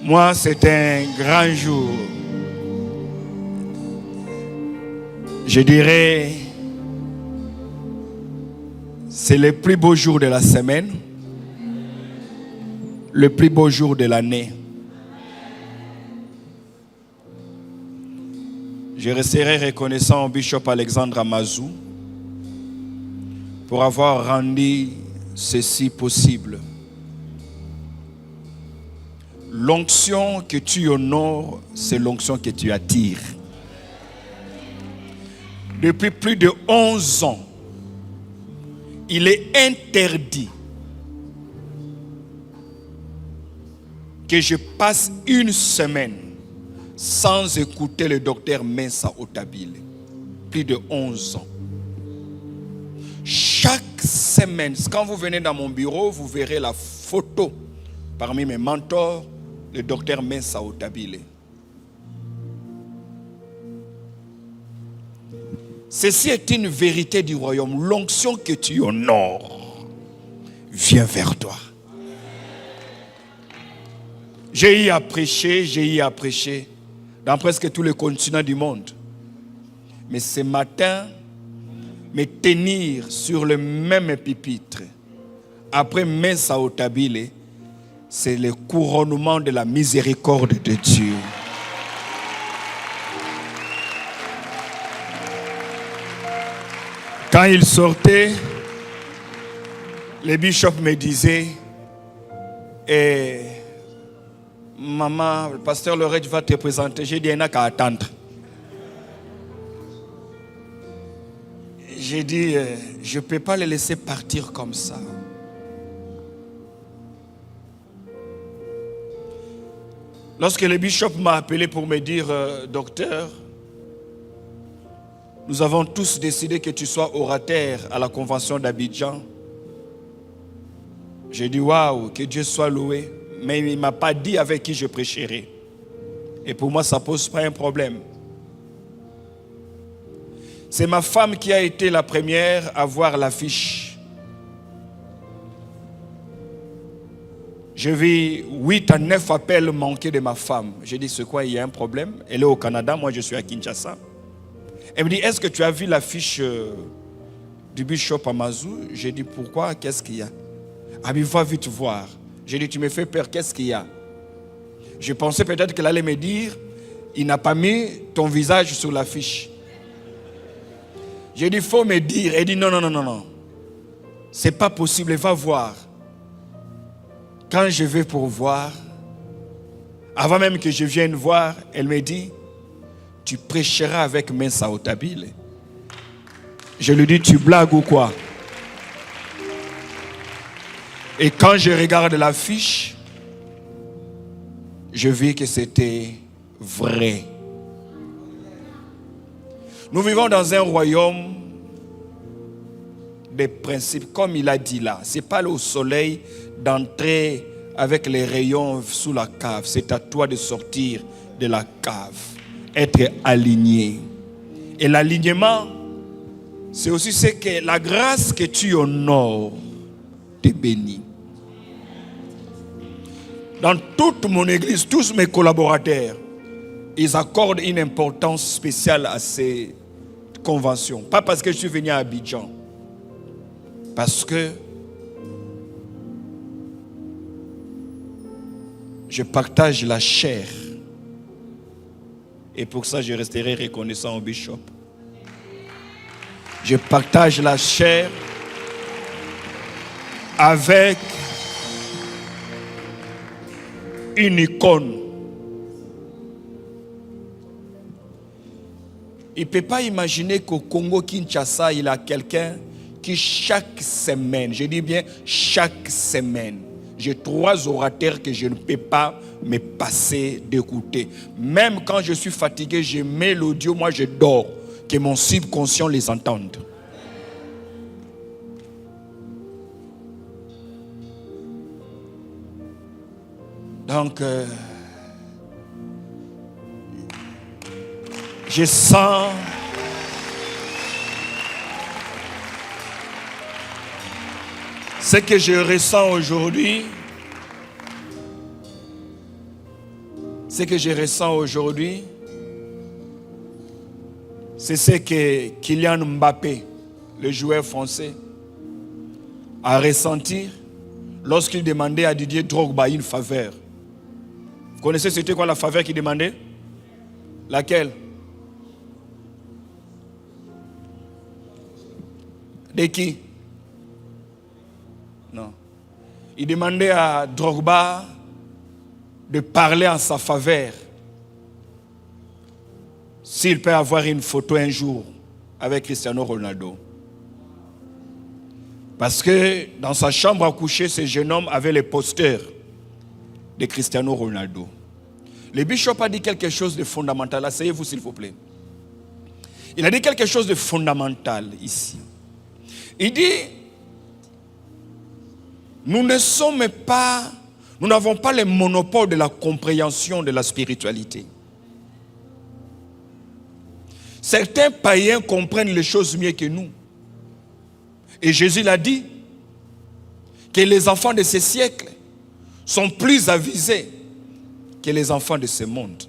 Moi, c'est un grand jour. Je dirais, c'est le plus beau jour de la semaine, le plus beau jour de l'année. Je resterai reconnaissant au bishop Alexandre Amazou pour avoir rendu ceci possible. L'onction que tu honores, c'est l'onction que tu attires. Depuis plus de 11 ans, il est interdit que je passe une semaine sans écouter le docteur Mensa Otabile. Plus de 11 ans. Chaque semaine, quand vous venez dans mon bureau, vous verrez la photo parmi mes mentors, le docteur Mensa Otabile. Ceci est une vérité du royaume. L'onction que tu honores vient vers toi. J'ai eu à prêcher dans presque tous les continents du monde. Mais ce matin, me tenir sur le même pupitre, après Mensa Otabile, c'est le couronnement de la miséricorde de Dieu. Quand il sortait, le bishop me disait, maman, le pasteur Lorette va te présenter. J'ai dit, il n'y a qu'à attendre. J'ai dit, je ne peux pas les laisser partir comme ça. Lorsque le bishop m'a appelé pour me dire, docteur, nous avons tous décidé que tu sois orateur à la convention d'Abidjan. J'ai dit, waouh, que Dieu soit loué. Mais il ne m'a pas dit avec qui je prêcherai. Et pour moi, ça ne pose pas un problème. C'est ma femme qui a été la première à voir l'affiche. Je vis 8 à 9 appels manqués de ma femme. J'ai dit, c'est quoi, il y a un problème? Elle est au Canada, moi je suis à Kinshasa. Elle me dit, est-ce que tu as vu l'affiche du bishop Amazou? J'ai dit, pourquoi? Qu'est-ce qu'il y a? Ah, mais va vite voir. J'ai dit, tu me fais peur, qu'est-ce qu'il y a? Je pensais peut-être qu'elle allait me dire, il n'a pas mis ton visage sur l'affiche. J'ai dit, il faut me dire. Elle dit, non. C'est pas possible, va voir. Quand je vais pour voir, avant même que je vienne voir, elle me dit, tu prêcheras avec Mensa Otabile. Je lui dis, tu blagues ou quoi? Et quand je regarde l'affiche, je vis que c'était vrai. Nous vivons dans un royaume des principes, comme il a dit là. Ce n'est pas au soleil d'entrer avec les rayons sous la cave. C'est à toi de sortir de la cave. Être aligné. Et l'alignement, c'est aussi ce que la grâce que tu honores te bénit. Dans toute mon église, tous mes collaborateurs, ils accordent une importance spéciale à ces conventions. Pas parce que je suis venu à Abidjan. Parce que je partage la chair. Et pour ça, je resterai reconnaissant au bishop. Je partage la chair avec une icône. Il ne peut pas imaginer qu'au Congo-Kinshasa, il y a quelqu'un qui chaque semaine, je dis bien chaque semaine, j'ai 3 orateurs que je ne peux pas me passer d'écouter. Même quand je suis fatigué, je mets l'audio, moi je dors, que mon subconscient les entende. Donc, je sens ce que je ressens aujourd'hui. Ce que je ressens aujourd'hui, c'est ce que Kylian Mbappé, le joueur français, a ressenti lorsqu'il demandait à Didier Drogba une faveur. Vous connaissez c'était quoi la faveur qu'il demandait? Laquelle? De qui? Non. Il demandait à Drogba de parler en sa faveur. S'il peut avoir une photo un jour avec Cristiano Ronaldo. Parce que dans sa chambre à coucher, ce jeune homme avait les posters de Cristiano Ronaldo. Le bishop a dit quelque chose de fondamental. Asseyez-vous s'il vous plaît. Il a dit quelque chose de fondamental ici. Il dit, nous n'avons pas le monopole de la compréhension de la spiritualité. Certains païens comprennent les choses mieux que nous. Et Jésus l'a dit, que les enfants de ce siècle sont plus avisés que les enfants de ce monde.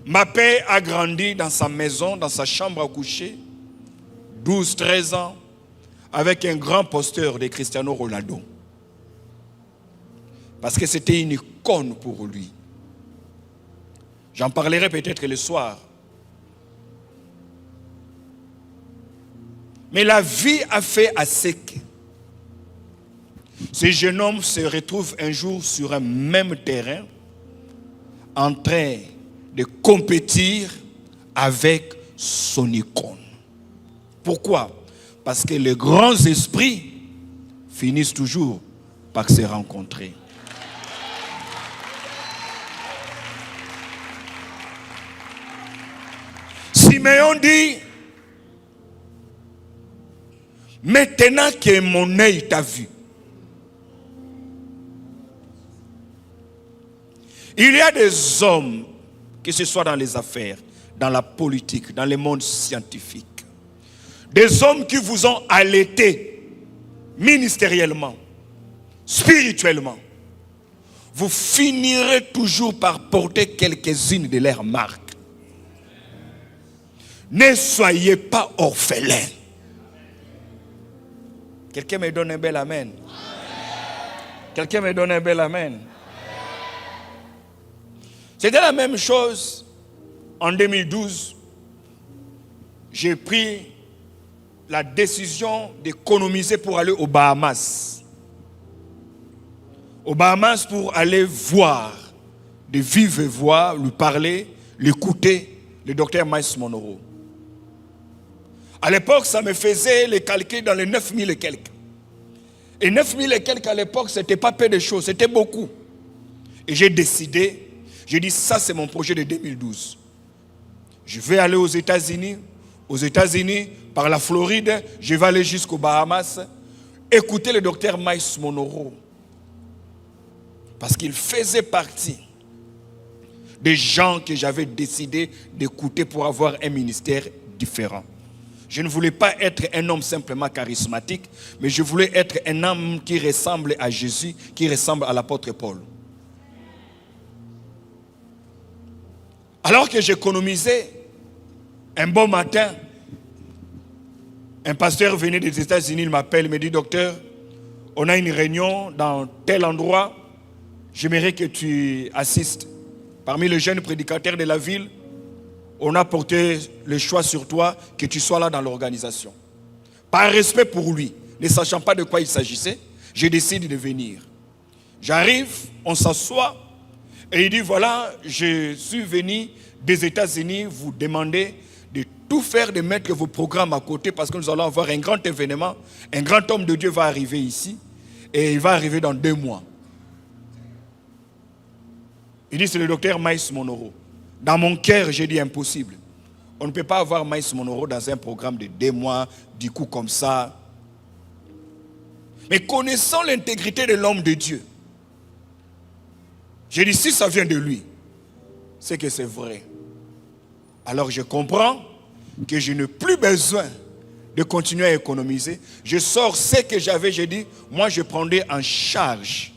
Mbappé a grandi dans sa maison, dans sa chambre à coucher, 12-13 ans, avec un grand poster de Cristiano Ronaldo. Parce que c'était une icône pour lui. J'en parlerai peut-être le soir. Mais la vie a fait assez que ce jeune homme se retrouve un jour sur un même terrain en train de compétir avec son icône. Pourquoi? Parce que les grands esprits finissent toujours par se rencontrer. Siméon dit, maintenant que mon œil t'a vu, il y a des hommes, que ce soit dans les affaires, dans la politique, dans le monde scientifique, des hommes qui vous ont allaité ministériellement, spirituellement. Vous finirez toujours par porter quelques-unes de leurs marques. Ne soyez pas orphelins. Quelqu'un me donne un bel amen. Quelqu'un me donne un bel amen. C'était la même chose en 2012. J'ai pris la décision d'économiser pour aller aux Bahamas. Aux Bahamas pour aller voir, de vivre et voir, lui parler, l'écouter, le docteur Miles Monroe. À l'époque, ça me faisait les calculs dans les 9000 et quelques. Et 9000 et quelques à l'époque, ce n'était pas peu de choses, c'était beaucoup. Et j'ai décidé, j'ai dit ça c'est mon projet de 2012. Je vais aller aux États-Unis, par la Floride, je vais aller jusqu'aux Bahamas, écouter le docteur Miles Monroe. Parce qu'il faisait partie des gens que j'avais décidé d'écouter pour avoir un ministère différent. Je ne voulais pas être un homme simplement charismatique, mais je voulais être un homme qui ressemble à Jésus, qui ressemble à l'apôtre Paul. Alors que j'économisais, un bon matin, un pasteur venait des États-Unis, il m'appelle, il me dit, docteur, on a une réunion dans tel endroit, j'aimerais que tu assistes. Parmi les jeunes prédicateurs de la ville, on a porté le choix sur toi que tu sois là dans l'organisation. Par respect pour lui, ne sachant pas de quoi il s'agissait, je décide de venir. J'arrive, on s'assoit, et il dit, voilà, je suis venu des États-Unis vous demander de tout faire, de mettre vos programmes à côté, parce que nous allons avoir un grand événement. Un grand homme de Dieu va arriver ici, et il va arriver dans 2 mois. Il dit, c'est le docteur Miles Monroe. Dans mon cœur, j'ai dit impossible. On ne peut pas avoir Miles Monroe dans un programme de 2 mois, du coup comme ça. Mais connaissant l'intégrité de l'homme de Dieu, j'ai dit, si ça vient de lui, c'est que c'est vrai. Alors je comprends que je n'ai plus besoin de continuer à économiser. Je sors ce que j'avais, j'ai dit, moi je prendrai en charge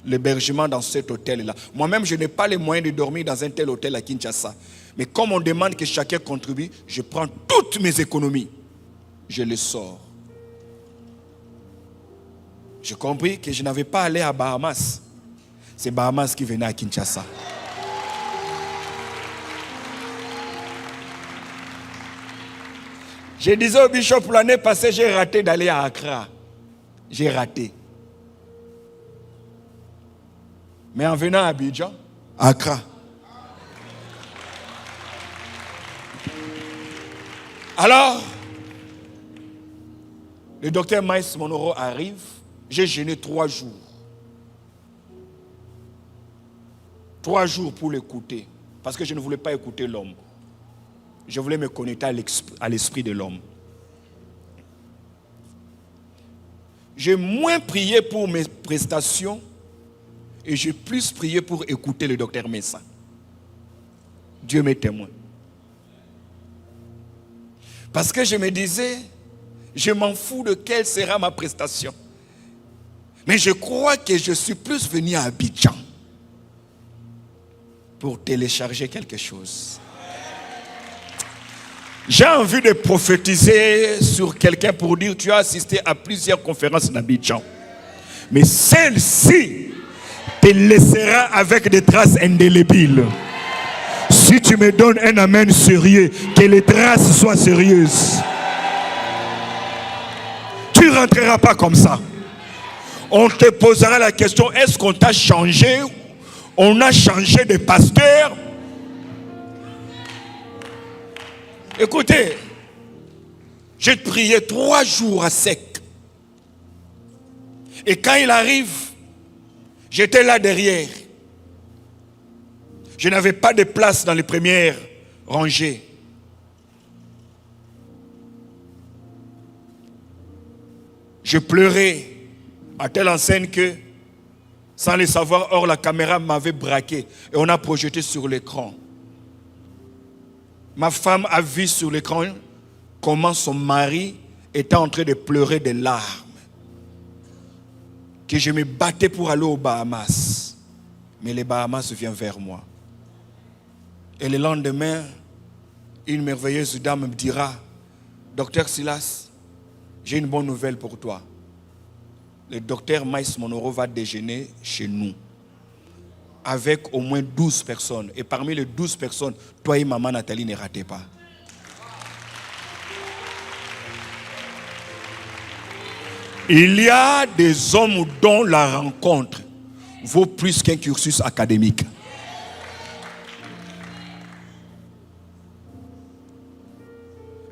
l'hébergement dans cet hôtel-là. Moi-même, je n'ai pas les moyens de dormir dans un tel hôtel à Kinshasa. Mais comme on demande que chacun contribue, je prends toutes mes économies. Je les sors. J'ai compris que je n'avais pas à aller à Bahamas. C'est Bahamas qui venait à Kinshasa. Je disais au bishop, l'année passée, j'ai raté d'aller à Accra. J'ai raté. Mais en venant à Abidjan, à Accra. Alors, le docteur Maïs Monoro arrive. J'ai jeûné 3 jours. 3 jours pour l'écouter. Parce que je ne voulais pas écouter l'homme. Je voulais me connecter à l'esprit de l'homme. J'ai moins prié pour mes prestations et j'ai plus prié pour écouter le docteur Messa. Dieu m'est témoin. Parce que je me disais, je m'en fous de quelle sera ma prestation. Mais je crois que je suis plus venu à Abidjan pour télécharger quelque chose. J'ai envie de prophétiser sur quelqu'un pour dire, tu as assisté à plusieurs conférences d'Abidjan. Mais celle-ci te laissera avec des traces indélébiles. Si tu me donnes un amen sérieux, que les traces soient sérieuses. Tu ne rentreras pas comme ça. On te posera la question, est-ce qu'on t'a changé? On a changé de pasteur? Écoutez, j'ai prié 3 jours à sec. Et quand il arrive, j'étais là derrière. Je n'avais pas de place dans les premières rangées. Je pleurais à telle enseigne que, sans le savoir, or la caméra m'avait braqué et on a projeté sur l'écran. Ma femme a vu sur l'écran comment son mari était en train de pleurer des larmes. Que je me battais pour aller aux Bahamas. Mais les Bahamas viennent vers moi. Et le lendemain, une merveilleuse dame me dira, docteur Silas, j'ai une bonne nouvelle pour toi. Le docteur Maïs Monoro va déjeuner chez nous. Avec au moins 12 personnes. Et parmi les 12 personnes, toi et maman Nathalie ne ratez pas. Il y a des hommes dont la rencontre vaut plus qu'un cursus académique.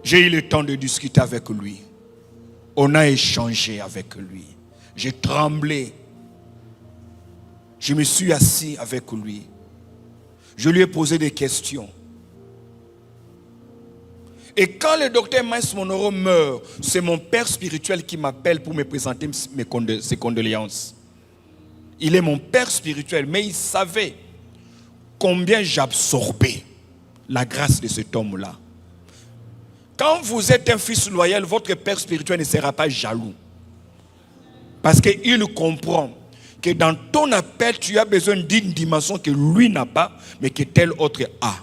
J'ai eu le temps de discuter avec lui. On a échangé avec lui. J'ai tremblé. Je me suis assis avec lui. Je lui ai posé des questions. Et quand le docteur Maïs Monoro meurt, c'est mon père spirituel qui m'appelle pour me présenter ses condoléances. Il est mon père spirituel, mais il savait combien j'absorbais la grâce de cet homme-là. Quand vous êtes un fils loyal, votre père spirituel ne sera pas jaloux. Parce qu'il comprend que dans ton appel, tu as besoin d'une dimension que lui n'a pas, mais que tel autre a.